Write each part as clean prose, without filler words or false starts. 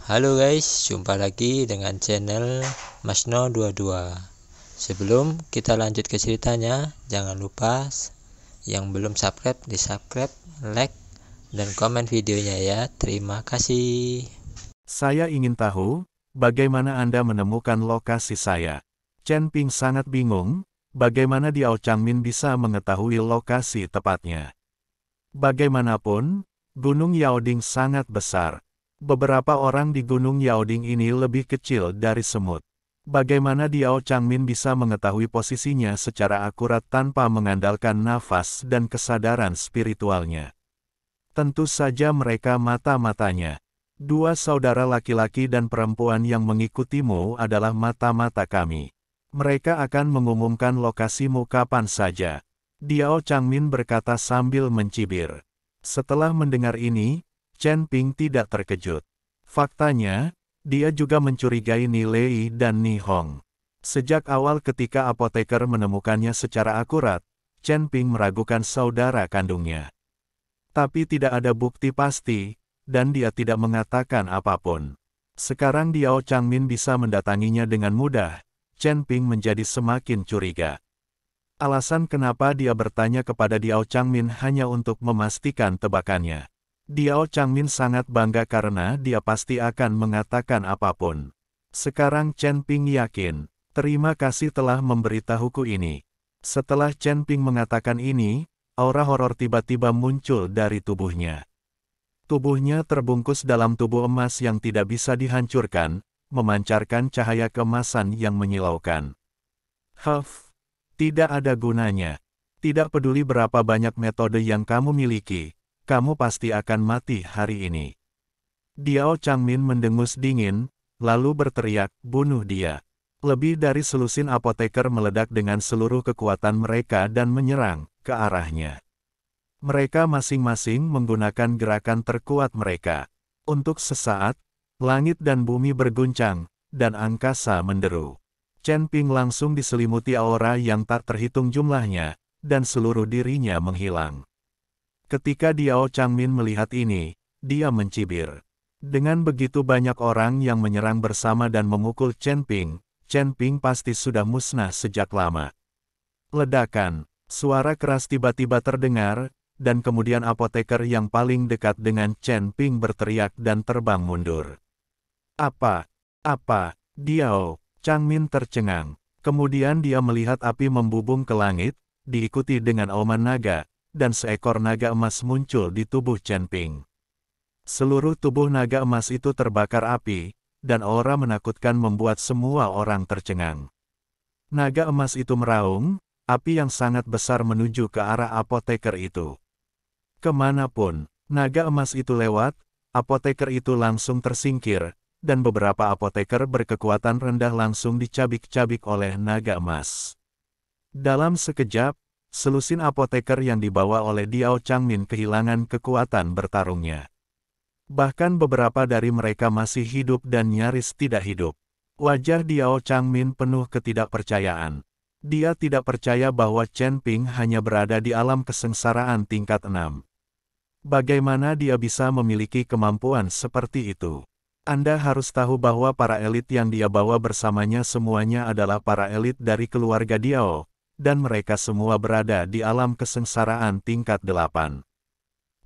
Halo guys, jumpa lagi dengan channel Masno22. Sebelum kita lanjut ke ceritanya, jangan lupa yang belum subscribe di subscribe, like, dan komen videonya ya. Terima kasih. Saya ingin tahu, bagaimana Anda menemukan lokasi saya. Chen Ping sangat bingung, bagaimana Diao Changmin bisa mengetahui lokasi tepatnya. Bagaimanapun, Gunung Yaoding sangat besar. Beberapa orang di Gunung Yaoding ini lebih kecil dari semut. Bagaimana Diao Changmin bisa mengetahui posisinya secara akurat tanpa mengandalkan nafas dan kesadaran spiritualnya? Tentu saja mereka mata-matanya. Dua saudara laki-laki dan perempuan yang mengikutimu adalah mata-mata kami. Mereka akan mengumumkan lokasimu kapan saja. Diao Changmin berkata sambil mencibir. Setelah mendengar ini, Chen Ping tidak terkejut. Faktanya, dia juga mencurigai Ni Lei dan Ni Hong. Sejak awal ketika apoteker menemukannya secara akurat, Chen Ping meragukan saudara kandungnya. Tapi tidak ada bukti pasti, dan dia tidak mengatakan apapun. Sekarang Diao Changmin bisa mendatanginya dengan mudah. Chen Ping menjadi semakin curiga. Alasan kenapa dia bertanya kepada Diao Changmin hanya untuk memastikan tebakannya. Diao Changmin sangat bangga karena dia pasti akan mengatakan apapun. Sekarang Chen Ping yakin, terima kasih telah memberitahuku ini. Setelah Chen Ping mengatakan ini, aura horor tiba-tiba muncul dari tubuhnya. Tubuhnya terbungkus dalam tubuh emas yang tidak bisa dihancurkan, memancarkan cahaya keemasan yang menyilaukan. Tidak ada gunanya. Tidak peduli berapa banyak metode yang kamu miliki, kamu pasti akan mati hari ini. Diao Changmin mendengus dingin, lalu berteriak, bunuh dia. Lebih dari selusin apoteker meledak dengan seluruh kekuatan mereka dan menyerang ke arahnya. Mereka masing-masing menggunakan gerakan terkuat mereka. Untuk sesaat, langit dan bumi berguncang, dan angkasa menderu. Chen Ping langsung diselimuti aura yang tak terhitung jumlahnya, dan seluruh dirinya menghilang. Ketika Diao Changmin melihat ini, dia mencibir. Dengan begitu banyak orang yang menyerang bersama dan memukul Chen Ping pasti sudah musnah sejak lama. Ledakan, suara keras tiba-tiba terdengar, dan kemudian apoteker yang paling dekat dengan Chen Ping berteriak dan terbang mundur. Apa? Diao Changmin tercengang. Kemudian dia melihat api membubung ke langit, diikuti dengan auman naga, dan seekor naga emas muncul di tubuh Chen Ping. Seluruh tubuh naga emas itu terbakar api, dan aura menakutkan membuat semua orang tercengang. Naga emas itu meraung, api yang sangat besar menuju ke arah apoteker itu. Kemanapun naga emas itu lewat, apoteker itu langsung tersingkir, dan beberapa apoteker berkekuatan rendah langsung dicabik-cabik oleh naga emas. Dalam sekejap, selusin apoteker yang dibawa oleh Diao Changmin kehilangan kekuatan bertarungnya. Bahkan beberapa dari mereka masih hidup dan nyaris tidak hidup. Wajah Diao Changmin penuh ketidakpercayaan. Dia tidak percaya bahwa Chen Ping hanya berada di alam kesengsaraan tingkat 6. Bagaimana dia bisa memiliki kemampuan seperti itu? Anda harus tahu bahwa para elit yang dia bawa bersamanya semuanya adalah para elit dari keluarga Diao, dan mereka semua berada di alam kesengsaraan tingkat 8.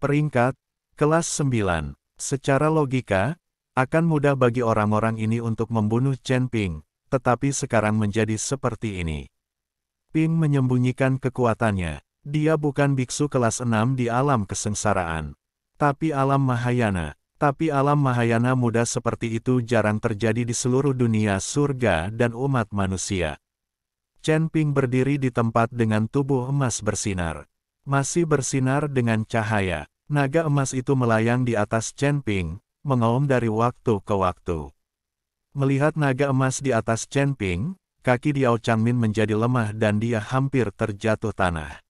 Peringkat, kelas 9. Secara logika, akan mudah bagi orang-orang ini untuk membunuh Chen Ping, tetapi sekarang menjadi seperti ini. Ping menyembunyikan kekuatannya. Dia bukan biksu kelas 6 di alam kesengsaraan. Tapi alam Mahayana muda seperti itu jarang terjadi di seluruh dunia surga dan umat manusia. Chen Ping berdiri di tempat dengan tubuh emas bersinar. Masih bersinar dengan cahaya. Naga emas itu melayang di atas Chen Ping, mengaum dari waktu ke waktu. Melihat naga emas di atas Chen Ping, kaki Diao Changmin menjadi lemah dan dia hampir terjatuh tanah.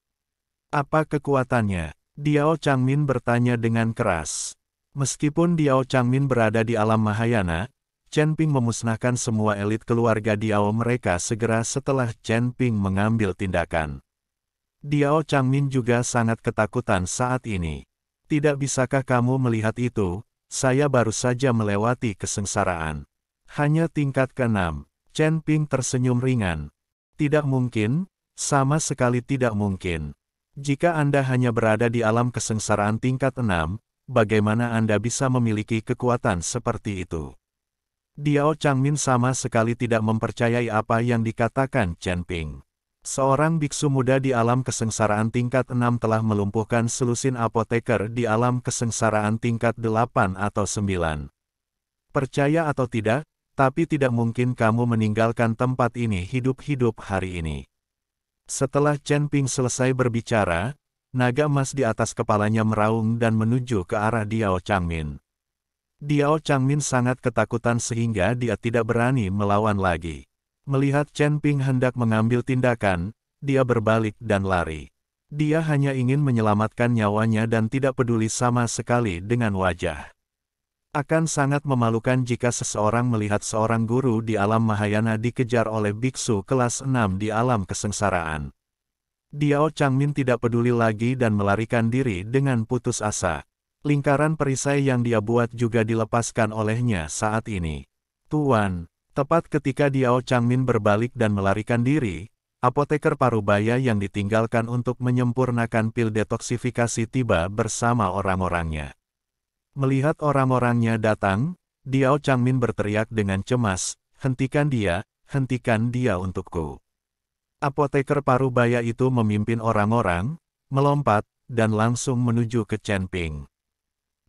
Apa kekuatannya? Diao Changmin bertanya dengan keras. Meskipun Diao Changmin berada di alam Mahayana, Chen Ping memusnahkan semua elit keluarga Diao mereka segera setelah Chen Ping mengambil tindakan. Diao Changmin juga sangat ketakutan saat ini. Tidak bisakah kamu melihat itu? saya baru saja melewati kesengsaraan. Hanya tingkat ke-6. Chen Ping tersenyum ringan. Tidak mungkin, sama sekali tidak mungkin. Jika Anda hanya berada di alam kesengsaraan tingkat 6, bagaimana Anda bisa memiliki kekuatan seperti itu? Diao Changmin sama sekali tidak mempercayai apa yang dikatakan Chen Ping. Seorang biksu muda di alam kesengsaraan tingkat 6 telah melumpuhkan selusin apoteker di alam kesengsaraan tingkat 8 atau 9. Percaya atau tidak, tapi tidak mungkin kamu meninggalkan tempat ini hidup-hidup hari ini. Setelah Chen Ping selesai berbicara, naga emas di atas kepalanya meraung dan menuju ke arah Diao Changmin. Diao Changmin sangat ketakutan sehingga dia tidak berani melawan lagi. Melihat Chen Ping hendak mengambil tindakan, dia berbalik dan lari. Dia hanya ingin menyelamatkan nyawanya dan tidak peduli sama sekali dengan wajah. Akan sangat memalukan jika seseorang melihat seorang guru di alam Mahayana dikejar oleh biksu kelas 6 di alam kesengsaraan. Diao Changmin tidak peduli lagi dan melarikan diri dengan putus asa. Lingkaran perisai yang dia buat juga dilepaskan olehnya saat ini. Tuan. Tepat ketika Diao Changmin berbalik dan melarikan diri, apoteker Parubaya yang ditinggalkan untuk menyempurnakan pil detoksifikasi tiba bersama orang-orangnya. Melihat orang-orangnya datang, Diao Changmin berteriak dengan cemas, hentikan dia untukku. Apoteker Parubaya itu memimpin orang-orang, melompat, dan langsung menuju ke Chen Ping.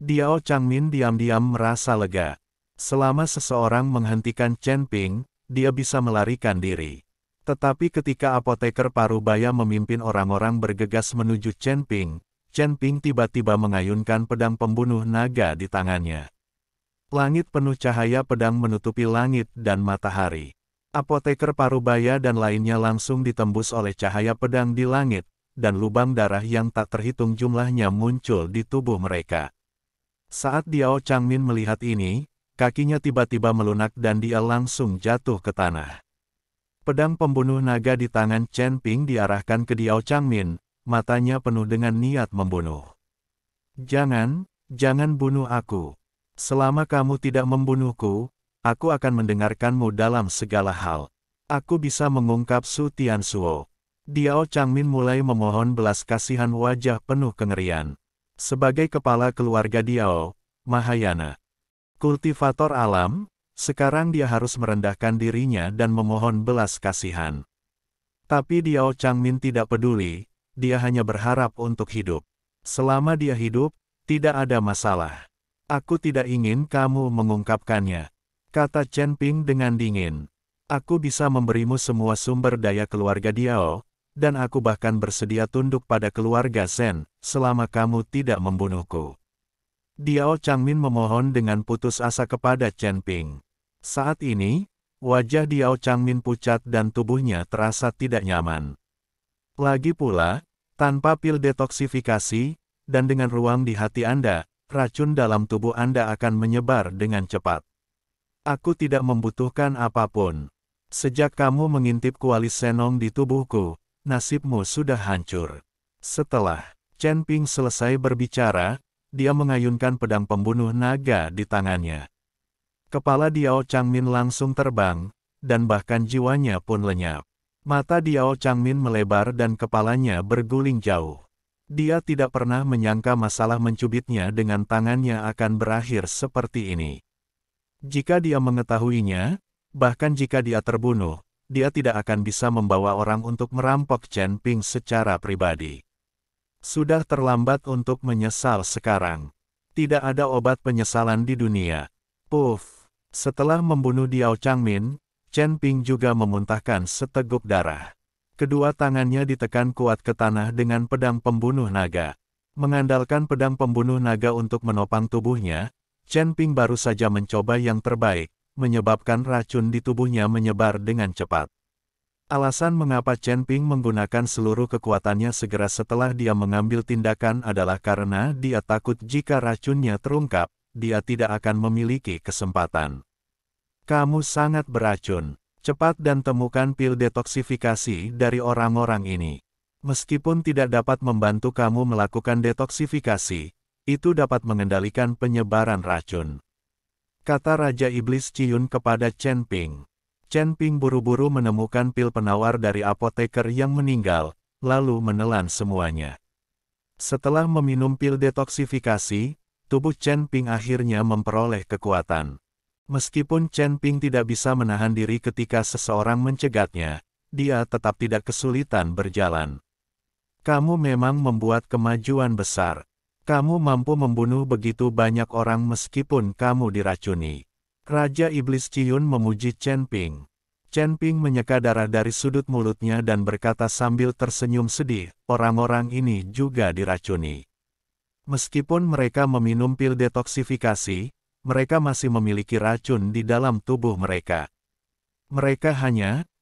Diao Changmin diam-diam merasa lega. Selama seseorang menghentikan Chen Ping, dia bisa melarikan diri. Tetapi ketika apoteker Parubaya memimpin orang-orang bergegas menuju Chen Ping tiba-tiba mengayunkan pedang pembunuh naga di tangannya. Langit penuh cahaya pedang menutupi langit dan matahari. Apoteker Parubaya dan lainnya langsung ditembus oleh cahaya pedang di langit, dan lubang darah yang tak terhitung jumlahnya muncul di tubuh mereka. Saat Diao Changmin melihat ini, kakinya tiba-tiba melunak dan dia langsung jatuh ke tanah. Pedang pembunuh naga di tangan Chen Ping diarahkan ke Diao Changmin, matanya penuh dengan niat membunuh. Jangan bunuh aku. Selama kamu tidak membunuhku, aku akan mendengarkanmu dalam segala hal. Aku bisa mengungkap Su Tianzuo. Diao Changmin mulai memohon belas kasihan wajah penuh kengerian. Sebagai kepala keluarga Diao, Mahayana, kultivator alam, sekarang dia harus merendahkan dirinya dan memohon belas kasihan. Tapi Diao Changmin tidak peduli, dia hanya berharap untuk hidup. Selama dia hidup, tidak ada masalah. Aku tidak ingin kamu mengungkapkannya, kata Chen Ping dengan dingin. Aku bisa memberimu semua sumber daya keluarga Diao, dan aku bahkan bersedia tunduk pada keluarga Zhen, selama kamu tidak membunuhku. Diao Changmin memohon dengan putus asa kepada Chen Ping. Saat ini, wajah Diao Changmin pucat dan tubuhnya terasa tidak nyaman. Lagi pula, tanpa pil detoksifikasi, dan dengan ruang di hati Anda, racun dalam tubuh Anda akan menyebar dengan cepat. Aku tidak membutuhkan apapun. Sejak kamu mengintip kualis Senong di tubuhku, nasibmu sudah hancur. Setelah Chen Ping selesai berbicara, dia mengayunkan pedang pembunuh naga di tangannya. Kepala Diao Changmin langsung terbang, dan bahkan jiwanya pun lenyap. Mata Diao Changmin melebar dan kepalanya berguling jauh. Dia tidak pernah menyangka masalah mencubitnya dengan tangannya akan berakhir seperti ini. Jika dia mengetahuinya, bahkan jika dia terbunuh, dia tidak akan bisa membawa orang untuk merampok Chen Ping secara pribadi. Sudah terlambat untuk menyesal sekarang. Tidak ada obat penyesalan di dunia. Puff. Setelah membunuh Diao Changmin, Chen Ping juga memuntahkan seteguk darah. Kedua tangannya ditekan kuat ke tanah dengan pedang pembunuh naga. Mengandalkan pedang pembunuh naga untuk menopang tubuhnya, Chen Ping baru saja mencoba yang terbaik, menyebabkan racun di tubuhnya menyebar dengan cepat. Alasan mengapa Chen Ping menggunakan seluruh kekuatannya segera setelah dia mengambil tindakan adalah karena dia takut jika racunnya terungkap, dia tidak akan memiliki kesempatan. Kamu sangat beracun. Cepat dan temukan pil detoksifikasi dari orang-orang ini. Meskipun tidak dapat membantu kamu melakukan detoksifikasi, Itu dapat mengendalikan penyebaran racun. Kata Raja Iblis Ciyun kepada Chen Ping. Chen Ping buru-buru menemukan pil penawar dari apoteker yang meninggal, lalu menelan semuanya. Setelah meminum pil detoksifikasi, tubuh Chen Ping akhirnya memperoleh kekuatan. Meskipun Chen Ping tidak bisa menahan diri ketika seseorang mencegatnya, dia tetap tidak kesulitan berjalan. Kamu memang membuat kemajuan besar. Kamu mampu membunuh begitu banyak orang meskipun kamu diracuni. Raja Iblis Ciyun memuji Chen Ping. Chen Ping menyeka darah dari sudut mulutnya dan berkata sambil tersenyum sedih, orang-orang ini juga diracuni. Meskipun mereka meminum pil detoksifikasi, mereka masih memiliki racun di dalam tubuh mereka.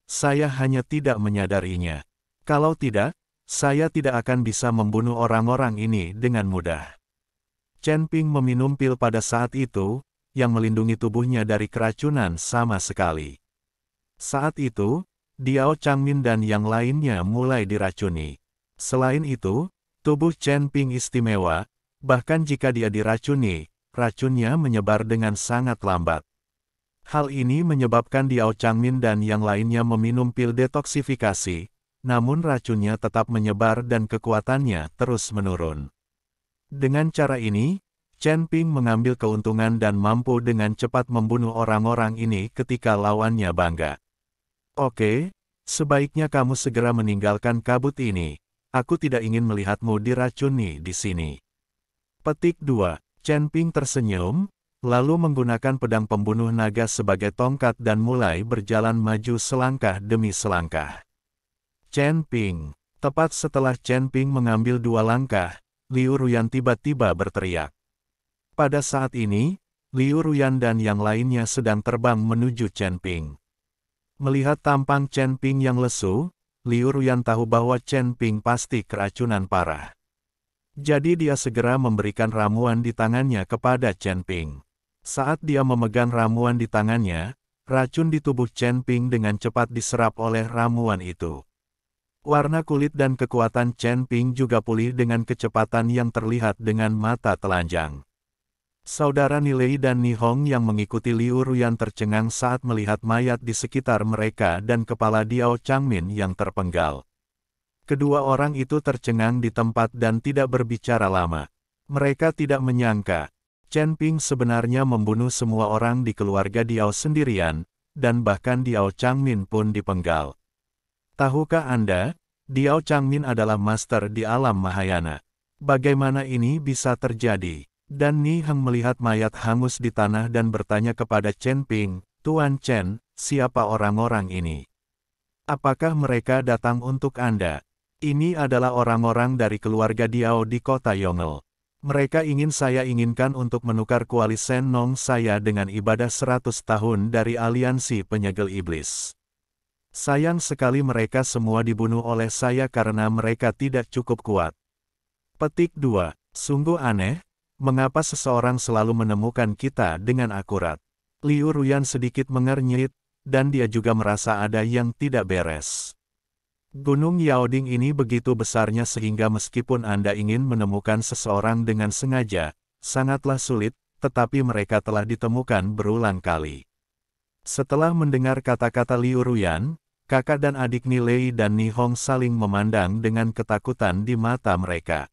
Saya hanya tidak menyadarinya. Kalau tidak, saya tidak akan bisa membunuh orang-orang ini dengan mudah. Chen Ping meminum pil pada saat itu, yang melindungi tubuhnya dari keracunan sama sekali. Saat itu, Diao Changmin dan yang lainnya mulai diracuni. Selain itu, tubuh Chen Ping istimewa, bahkan jika dia diracuni, racunnya menyebar dengan sangat lambat. Hal ini menyebabkan Diao Changmin dan yang lainnya meminum pil detoksifikasi, namun racunnya tetap menyebar dan kekuatannya terus menurun. Dengan cara ini, Chen Ping mengambil keuntungan dan mampu dengan cepat membunuh orang-orang ini ketika lawannya bangga. Oke, sebaiknya kamu segera meninggalkan kabut ini. Aku tidak ingin melihatmu diracuni di sini. Petik 2. Chen Ping tersenyum, lalu menggunakan pedang pembunuh naga sebagai tongkat dan mulai berjalan maju selangkah demi selangkah. Chen Ping. Tepat setelah Chen Ping mengambil 2 langkah, Liu Ruyan tiba-tiba berteriak. Pada saat ini, Liu Ruyan dan yang lainnya sedang terbang menuju Chen Ping. Melihat tampang Chen Ping yang lesu, Liu Ruyan tahu bahwa Chen Ping pasti keracunan parah. Jadi dia segera memberikan ramuan di tangannya kepada Chen Ping. Saat dia memegang ramuan di tangannya, racun di tubuh Chen Ping dengan cepat diserap oleh ramuan itu. Warna kulit dan kekuatan Chen Ping juga pulih dengan kecepatan yang terlihat dengan mata telanjang. Saudara Nilei dan Nihong yang mengikuti Liu Ruyan tercengang saat melihat mayat di sekitar mereka dan kepala Diao Changmin yang terpenggal. Kedua orang itu tercengang di tempat dan tidak berbicara lama. Mereka tidak menyangka, Chen Ping sebenarnya membunuh semua orang di keluarga Diao sendirian, dan bahkan Diao Changmin pun dipenggal. Tahukah Anda, Diao Changmin adalah master di alam Mahayana. Bagaimana ini bisa terjadi? Dan Niheng melihat mayat hangus di tanah dan bertanya kepada Chen Ping, Tuan Chen, siapa orang-orang ini? Apakah mereka datang untuk Anda? Ini adalah orang-orang dari keluarga Diao di kota Yongel. Mereka ingin saya inginkan untuk menukar kuali Sen Nong saya dengan ibadah 100 tahun dari aliansi penyegel iblis. Sayang sekali mereka semua dibunuh oleh saya karena mereka tidak cukup kuat. Petik 2. Sungguh aneh, mengapa seseorang selalu menemukan kita dengan akurat. Liu Ruyan sedikit mengernyit, dan dia juga merasa ada yang tidak beres. Gunung Yaoding ini begitu besarnya sehingga meskipun Anda ingin menemukan seseorang dengan sengaja, sangatlah sulit, tetapi mereka telah ditemukan berulang kali. Setelah mendengar kata-kata Liu Ruyan, kakak dan adik Nilei dan Nihong saling memandang dengan ketakutan di mata mereka.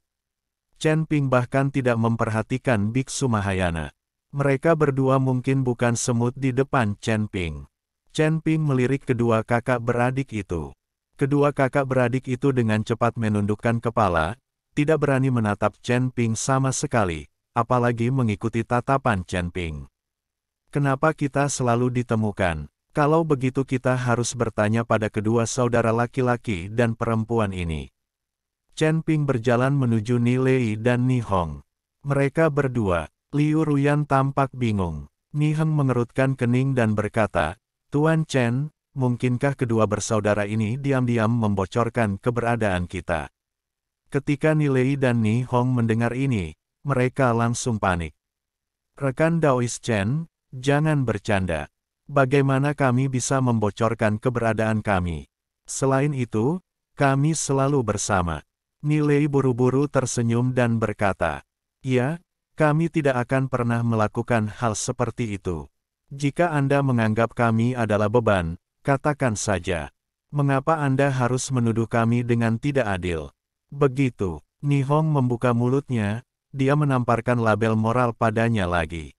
Chen Ping bahkan tidak memperhatikan biksu Mahayana. Mereka berdua mungkin bukan semut di depan Chen Ping. Chen Ping melirik kedua kakak beradik itu. Kedua kakak beradik itu dengan cepat menundukkan kepala, tidak berani menatap Chen Ping sama sekali, apalagi mengikuti tatapan Chen Ping. Kenapa kita selalu ditemukan? Kalau begitu kita harus bertanya pada kedua saudara laki-laki dan perempuan ini. Chen Ping berjalan menuju Nilei dan Nihong. Mereka berdua, Liu Ruyan tampak bingung. Niheng mengerutkan kening dan berkata, Tuan Chen, mungkinkah kedua bersaudara ini diam-diam membocorkan keberadaan kita? Ketika Nilei dan Nihong mendengar ini, mereka langsung panik. Rekan Daois Chen, jangan bercanda. Bagaimana kami bisa membocorkan keberadaan kami? Selain itu, kami selalu bersama. Nilei buru-buru tersenyum dan berkata, ya, Kami tidak akan pernah melakukan hal seperti itu. Jika Anda menganggap kami adalah beban, katakan saja. Mengapa Anda harus menuduh kami dengan tidak adil? Begitu, Nihong membuka mulutnya, dia menamparkan label moral padanya lagi.